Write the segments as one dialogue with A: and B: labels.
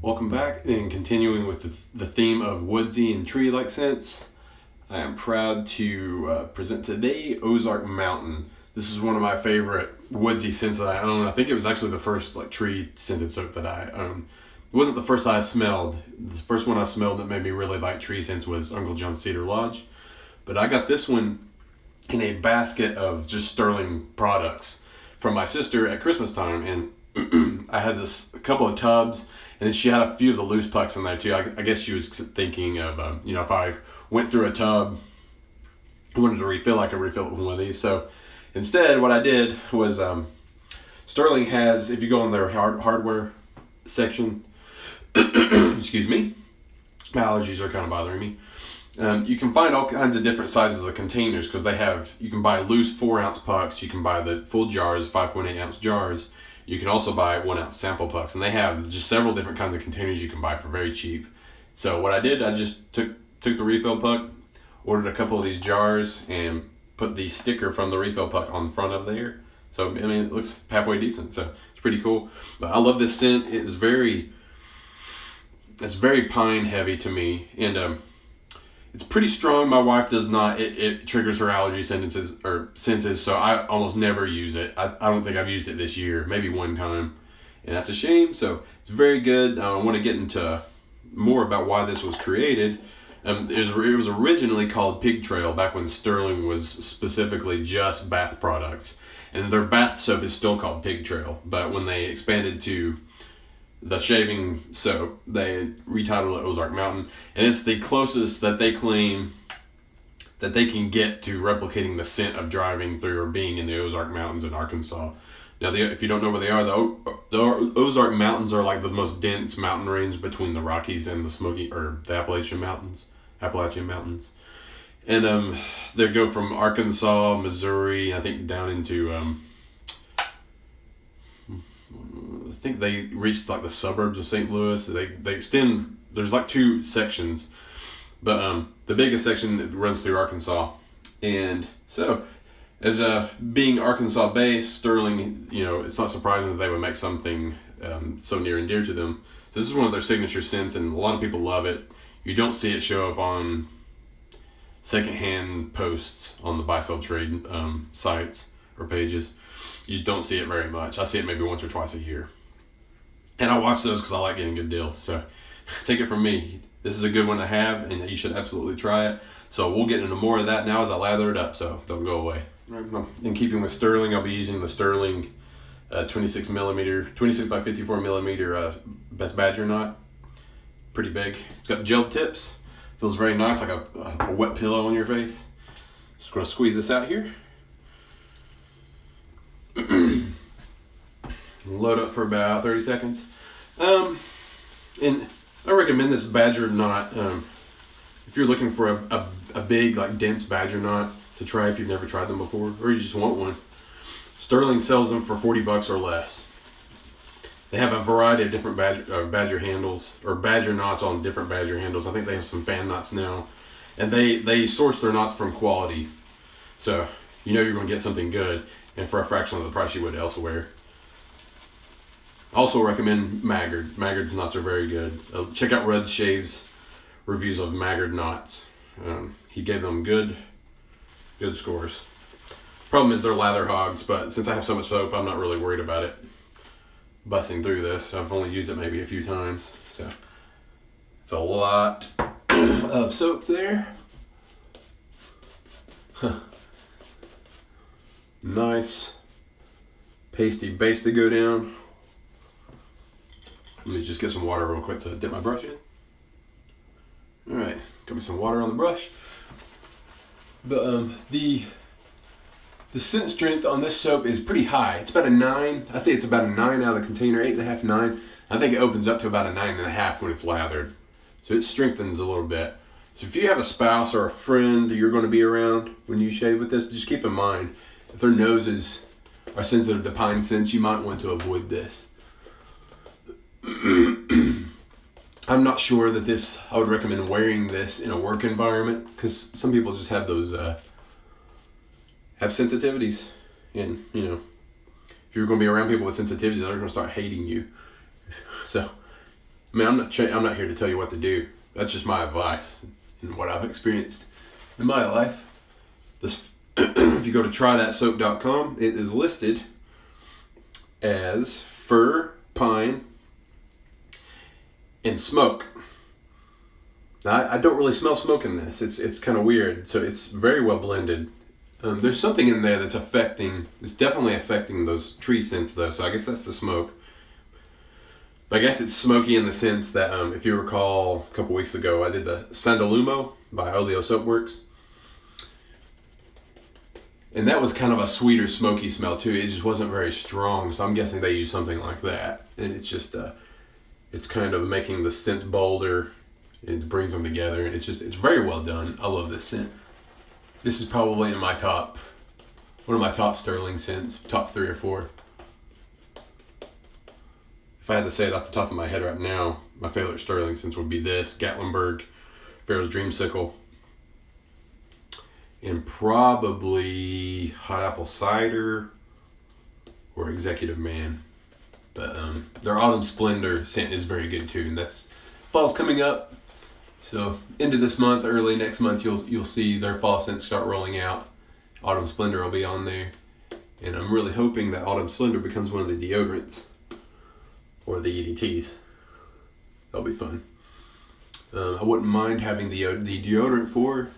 A: Welcome back, and continuing with the theme of woodsy and tree-like scents, I am proud to present today Ozark Mountain. This is one of my favorite woodsy scents that I own. I think it was actually the first tree scented soap that I own. It wasn't the first I smelled. The first one I smelled that made me really like tree scents was Uncle John's Cedar Lodge. But I got this one in a basket of just Stirling products from my sister at Christmas time, and I had a couple of tubs. And then she had a few of the loose pucks in there too. I guess she was thinking of, if I went through a tub, I wanted to refill, I could refill it with one of these. So instead, what I did was, Stirling has, if you go on their hardware section, excuse me, my allergies are kind of bothering me. You can find all kinds of different sizes of containers because you can buy loose 4-ounce pucks, you can buy the full jars, 5.8-ounce jars. You can also buy 1-ounce sample pucks, and they have just several different kinds of containers you can buy for very cheap. So what I did, I just took the refill puck, ordered a couple of these jars, and put the sticker from the refill puck on the front of there. So, I mean, it looks halfway decent, so it's pretty cool. But I love this scent. It's very pine heavy to me, and it's pretty strong. My wife does not. It triggers her allergy senses, so I almost never use it. I don't think I've used it this year, maybe one time, and that's a shame. So it's very good. I want to get into more about why this was created. It was originally called Pig Trail back when Stirling was specifically just bath products, and their bath soap is still called Pig Trail. But when they expanded to the shaving soap, they retitled it Ozark Mountain, and it's the closest that they claim that they can get to replicating the scent of driving through or being in the Ozark Mountains in Arkansas. Now, if you don't know where they are, the Ozark Mountains are like the most dense mountain range between the Rockies and the Appalachian Mountains. And they go from Arkansas, Missouri, I think down into I think they reached like the suburbs of St. Louis. They extend. There's like 2 sections, but the biggest section runs through Arkansas. And so, as being Arkansas based, Stirling, it's not surprising that they would make something so near and dear to them. So this is one of their signature scents, and a lot of people love it. You don't see it show up on secondhand posts on the buy sell trade sites or pages. You don't see it very much. I see it maybe once or twice a year. And I watch those because I like getting good deals. So take it from me. This is a good one to have, and you should absolutely try it. So we'll get into more of that now as I lather it up, so don't go away. In keeping with Stirling, I'll be using the Stirling 26 by 54 millimeter Best Badger knot. Pretty big. It's got gel tips. Feels very nice, like a wet pillow on your face. Just going to squeeze this out here. Load up for about 30 seconds. And I recommend this badger knot if you're looking for a big, dense badger knot to try if you've never tried them before, or you just want one. Stirling sells them for $40 or less. They have a variety of different badger handles, or badger knots on different badger handles. I think they have some fan knots now, and they source their knots from quality, so you're going to get something good, and for a fraction of the price you would elsewhere. I also recommend Maggard. Maggard's knots are very good. Check out Red Shave's reviews of Maggard knots. He gave them good scores. Problem is they're lather hogs, but since I have so much soap, I'm not really worried about it busting through this. I've only used it maybe a few times, so it's a lot of soap there. Nice pasty base to go down. Let me just get some water real quick to dip my brush in. Alright, got me some water on the brush. But the scent strength on this soap is pretty high. It's about a 9. I think it's about a 9 out of the container, 8.5, 9. I think it opens up to about a 9.5 when it's lathered. So it strengthens a little bit. So if you have a spouse or a friend you're going to be around when you shave with this, just keep in mind, if their noses are sensitive to pine scents, you might want to avoid this. I'm not sure that I would recommend wearing this in a work environment, because some people just have those have sensitivities, and if you're going to be around people with sensitivities, they're going to start hating you. So I mean, I'm not here to tell you what to do. That's just my advice and what I've experienced in my life. This, if you go to trythatsoap.com, it is listed as fir, pine, and smoke. Now, I don't really smell smoke in this. It's kind of weird. So it's very well blended. There's something in there that's definitely affecting those tree scents though. So I guess that's the smoke. But I guess it's smoky in the sense that if you recall a couple weeks ago, I did the Sandalumo by Oleo Soapworks. And that was kind of a sweeter, smoky smell too. It just wasn't very strong. So I'm guessing they used something like that. And it's just, it's kind of making the scents bolder. It brings them together. And it's very well done. I love this scent. This is probably in my one of my top Stirling scents, top 3 or 4. If I had to say it off the top of my head right now, my favorite Stirling scents would be this, Gatlinburg, Pharaoh's Dreamsicle, and probably Hot Apple Cider or Executive Man. But their Autumn Splendor scent is very good too, and that's fall's coming up. So into this month, early next month, you'll see their fall scents start rolling out. Autumn Splendor will be on there, and I'm really hoping that Autumn Splendor becomes one of the deodorants or the EDTs. That'll be fun. I wouldn't mind having the deodorant for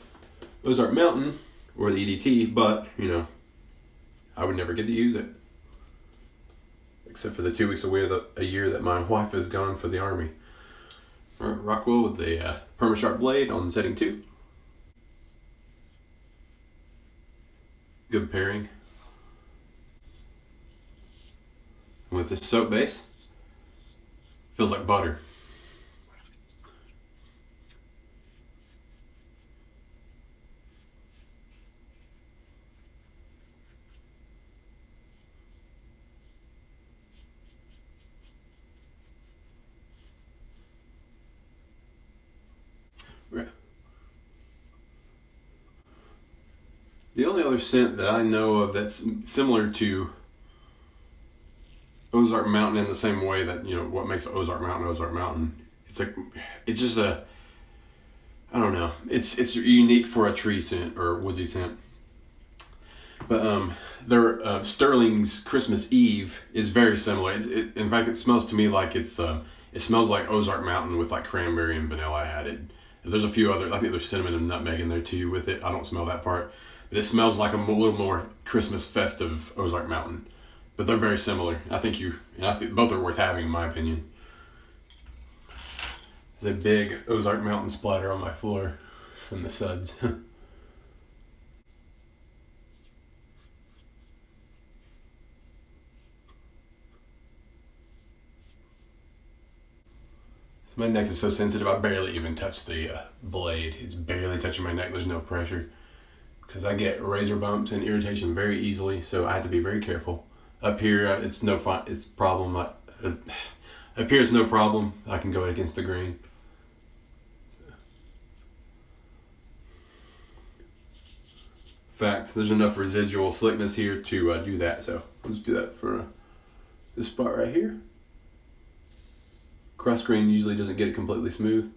A: Ozark Mountain or the EDT, but I would never get to use it, except for the 2 weeks a year that my wife is gone for the Army. Rockwell with the Perma-Sharp blade on setting 2. Good pairing. And with this soap base, feels like butter. The only other scent that I know of that's similar to Ozark Mountain in the same way that, what makes Ozark Mountain, it's just I don't know, it's unique for a tree scent or woodsy scent. But their Stirling's Christmas Eve is very similar. In fact, it smells to me like it smells like Ozark Mountain with like cranberry and vanilla added. There's a few other, I think there's cinnamon and nutmeg in there too with it. I don't smell that part. But it smells like a little more Christmas festive Ozark Mountain. But they're very similar. I think both are worth having in my opinion. There's a big Ozark Mountain splatter on my floor from the suds. So my neck is so sensitive, I barely even touch the blade. It's barely touching my neck. There's no pressure. Because I get razor bumps and irritation very easily, so I have to be very careful. Up here, it's problem. Up here, it's no problem. I can go against the grain. In fact, there's enough residual slickness here to do that. So let's do that for this spot right here. Cross grain usually doesn't get it completely smooth.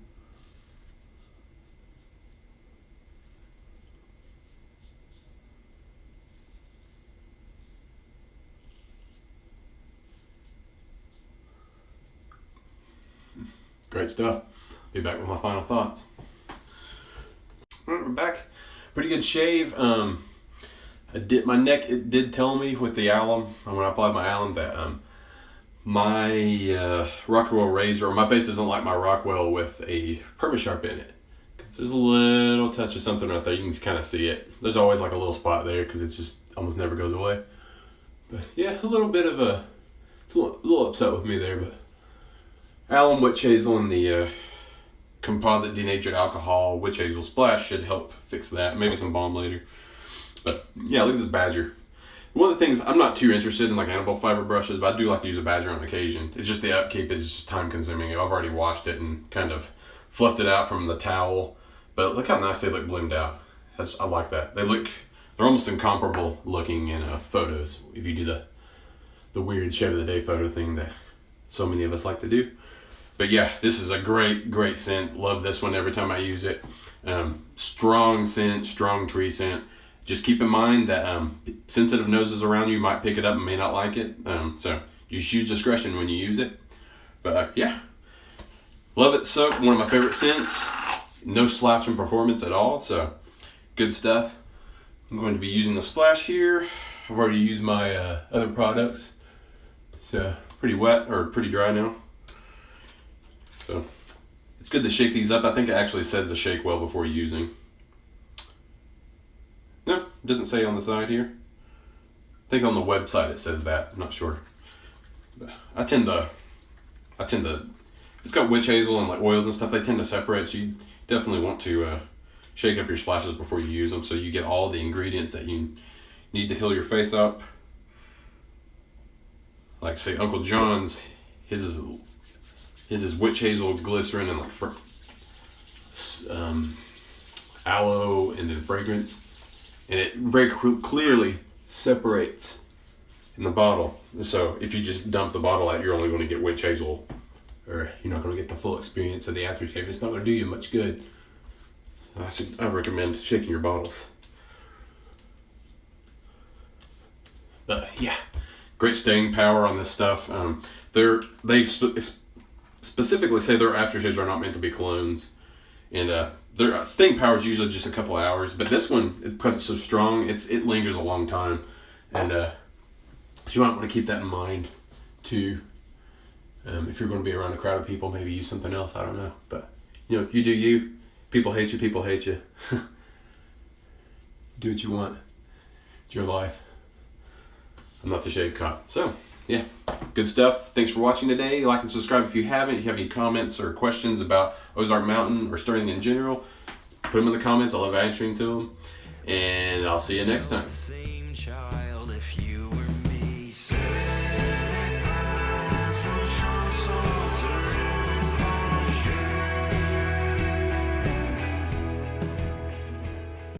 A: Great stuff. Be back with my final thoughts. Alright, we're back. Pretty good shave. My neck, it did tell me with the alum, when I applied my alum, that my Rockwell razor, or my face doesn't like my Rockwell with a Perma-Sharp in it. Because there's a little touch of something right there. You can kind of see it. There's always like a little spot there because it just almost never goes away. But yeah, a little bit of it's a little upset with me there, but alum, witch hazel, and the composite denatured alcohol witch hazel splash should help fix that. Maybe some balm later. But yeah, look at this badger. One of the things, I'm not too interested in like animal fiber brushes, but I do like to use a badger on occasion. It's just the upkeep is just time consuming. I've already washed it and kind of fluffed it out from the towel. But look how nice they look bloomed out. I like that. They're almost incomparable looking in photos if you do the weird shave of the day photo thing that so many of us like to do. But yeah, this is a great scent. Love this one every time I use it. Strong scent, strong tree scent. Just keep in mind that sensitive noses around you might pick it up and may not like it. So just use discretion when you use it. But yeah, love it. So one of my favorite scents. No slouch in performance at all. So good stuff. I'm going to be using the splash here. I've already used my other products. So pretty wet or pretty dry now. So it's good to shake these up. I think it actually says to shake well before using. No, it doesn't say on the side here. I think on the website it says that. I'm not sure. But I tend to, if it's got witch hazel and like oils and stuff, they tend to separate. So you definitely want to shake up your splashes before you use them so you get all the ingredients that you need to heal your face up. Like say Uncle John's, his is witch hazel, glycerin, and like aloe, and then fragrance, and it very clearly separates in the bottle. So if you just dump the bottle out, you're only going to get witch hazel, or you're not going to get the full experience of the aftershave. It's not going to do you much good. So I recommend shaking your bottles. But yeah, great staying power on this stuff. They specifically say their aftershaves are not meant to be colognes, and their staying power is usually just a couple hours. But this one, because it's so strong, it lingers a long time, and so you might want to keep that in mind too. If you're going to be around a crowd of people, maybe use something else. I don't know, but you know, you do you. People hate you. People hate you. Do what you want. It's your life. I'm not the shave cop. So, yeah, good stuff. Thanks for watching today. Like and subscribe if you haven't. If you have any comments or questions about Ozark Mountain or Stirling in general, put them in the comments. I love answering to them. And I'll see you next time.